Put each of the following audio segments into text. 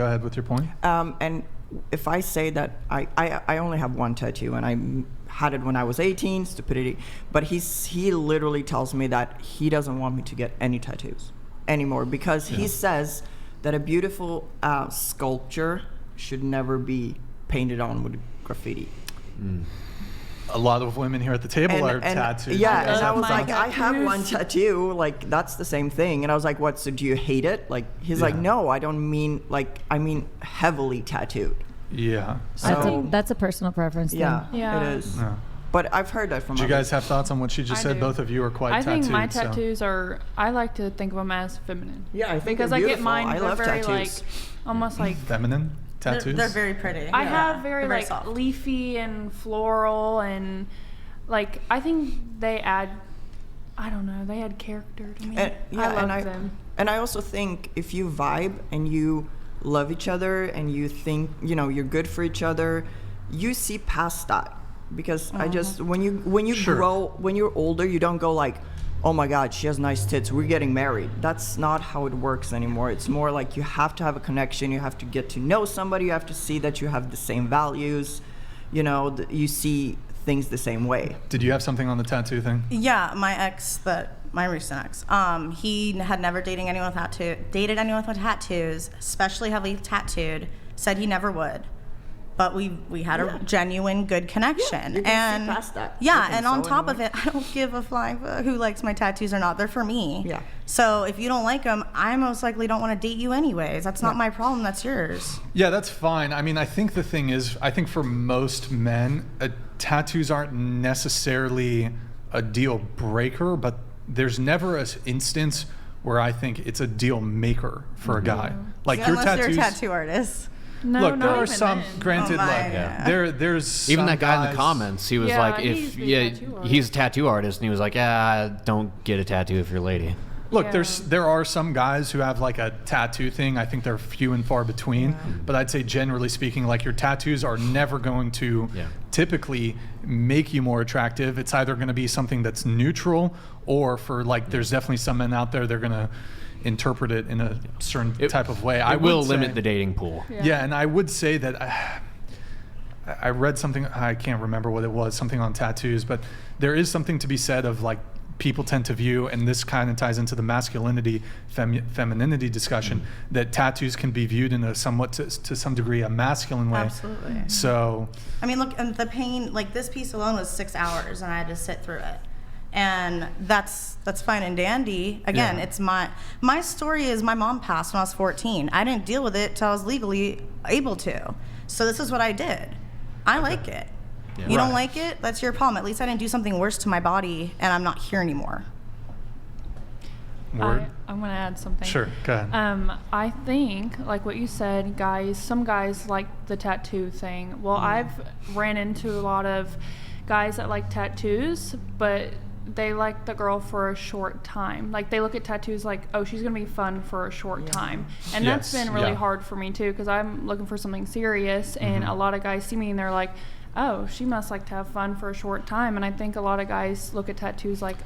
Go ahead with your point. And if I say that I only have one tattoo, and I had it when I was 18, stupidity, but he literally tells me that he doesn't want me to get any tattoos anymore, because he says that a beautiful sculpture should never be painted on with graffiti. A lot of women here at the table are tattooed. Yeah, and I was like, I have one tattoo, like that's the same thing. And I was like, what, so do you hate it? Like, he's like, no, I don't mean, like, I mean heavily tattooed. Yeah. So, I think that's a personal preference thing. Yeah, it is. Yeah. But I've heard that from Do you guys have thoughts on what she just said? do. Both of you are quite tattooed. I think my tattoos are, I like to think of them as feminine. Yeah, I think because they're I get beautiful. mine, I they're love very tattoos. like, almost like feminine tattoos. They're very pretty. I have very They're like soft. leafy and floral, and like I think they add, I don't know, they add character to me. I love them. And I also think if you vibe and you love each other and you think, you know, you're good for each other, you see past that. Because I just, when you grow, when you're older, you don't go like, oh my God, she has nice tits, we're getting married. That's not how it works anymore. It's more like you have to have a connection, you have to get to know somebody, you have to see that you have the same values, you know, you see things the same way. Did you have something on the tattoo thing? Yeah, my recent ex, he had never dated anyone with tattoos, especially heavily tattooed, said he never would. But we had a genuine good connection. You can see past that. Yeah, and on top of it, I don't give a flying fuck who likes my tattoos or not. They're for me. Yeah. So if you don't like them, I most likely don't want to date you anyways. That's not my problem. That's yours. Yeah, that's fine. I mean, I think the thing is, I think for most men, tattoos aren't necessarily a deal breaker, but there's never an instance where I think it's a deal maker for a guy. Like your Unless tattoos. you're a tattoo artist. No, Look, there not are even some. then. Granted, there's even some that guy in guys- the comments. He was Yeah, like, he's he's a tattoo artist, and he was like, don't get a tattoo if you're a lady. Look, Yeah. there are some guys who have like a tattoo thing. I think they're few and far between. But I'd say generally speaking, like your tattoos are never going to typically make you more attractive. It's either going to be something that's neutral, or for like, there's definitely some men out there, they're going to interpret it in a certain type of way. It will limit the dating pool. Yeah, and I would say that I read something, I can't remember what it was, something on tattoos, but there is something to be said of like, people tend to view, and this kind of ties into the masculinity, femininity discussion, that tattoos can be viewed in a somewhat, to some degree, a masculine way. Absolutely. So, I mean, look, and the pain, like this piece alone was 6 hours, and I had to sit through it. And that's fine and dandy. Again, it's my story is my mom passed when I was 14. I didn't deal with it till I was legally able to. So this is what I did. I like it. Yeah. You don't like it? That's your problem. At least I didn't do something worse to my body, and I'm not here anymore. Word. I'm going to add something. Sure, go ahead. I think, like what you said, some guys like the tattoo thing. Well, I've ran into a lot of guys that like tattoos, but they like the girl for a short time. Like they look at tattoos like, oh, she's gonna be fun for a short time, and that's been really hard for me too, because I'm looking for something serious, and a lot of guys see me and they're like, oh, she must like to have fun for a short time. And I think a lot of guys look at tattoos like,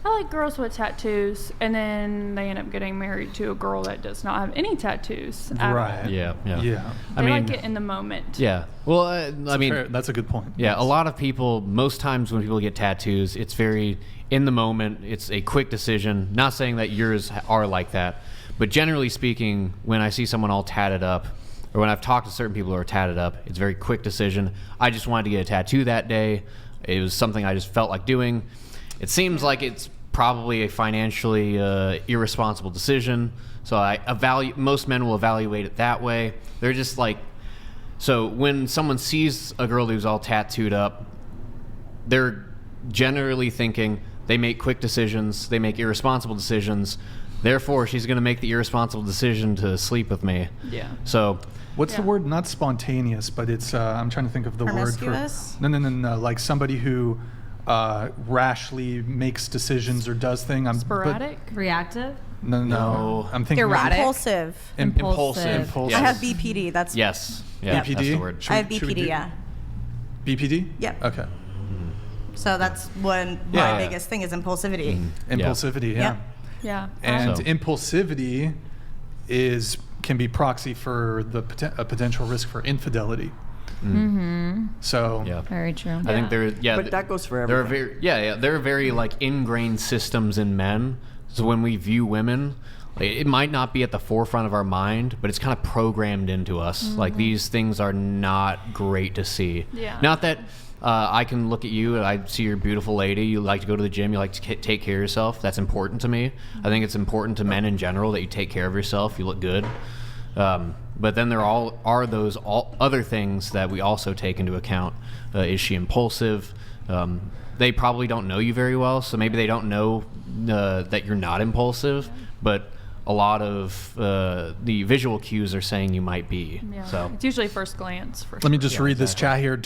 I like girls with tattoos, and then they end up getting married to a girl that does not have any tattoos. Right. Yeah. They like it in the moment. Yeah. Well, I mean, that's a good point. Yeah, a lot of people, most times when people get tattoos, it's very in the moment. It's a quick decision. Not saying that yours are like that, but generally speaking, when I see someone all tatted up, or when I've talked to certain people who are tatted up, it's a very quick decision. I just wanted to get a tattoo that day. It was something I just felt like doing. It seems like it's probably a financially irresponsible decision. So most men will evaluate it that way. They're just like, so when someone sees a girl who's all tattooed up, they're generally thinking they make quick decisions, they make irresponsible decisions. Therefore, she's going to make the irresponsible decision to sleep with me. Yeah. So, what's the word? Not spontaneous, but it's. I'm trying to think of the word for. No. Like somebody who rashly makes decisions or does things. Sporadic? Reactive? No. I'm thinking erratic. Impulsive. I have BPD. That's yes. Yeah, BPD. That's the word. I have BPD. Yeah. BPD? Yep. Okay. So that's one my biggest thing is impulsivity. Impulsivity. Yeah. Yeah. And impulsivity can be proxy for the a potential risk for infidelity. So Yeah. Very true. I think there, But that goes for there are everything. there are very like ingrained systems in men. So when we view women, like, it might not be at the forefront of our mind, but it's kind of programmed into us. Like these things are not great to see. Yeah. Not that I can look at you and I see you're a beautiful lady. You like to go to the gym. You like to take care of yourself. That's important to me. I think it's important to men in general that you take care of yourself. You look good. But then there are those other things that we also take into account. Is she impulsive? They probably don't know you very well, so maybe they don't know that you're not impulsive, but a lot of the visual cues are saying you might be. Yeah. So It's usually first glance. For let me sure. just read this chat here.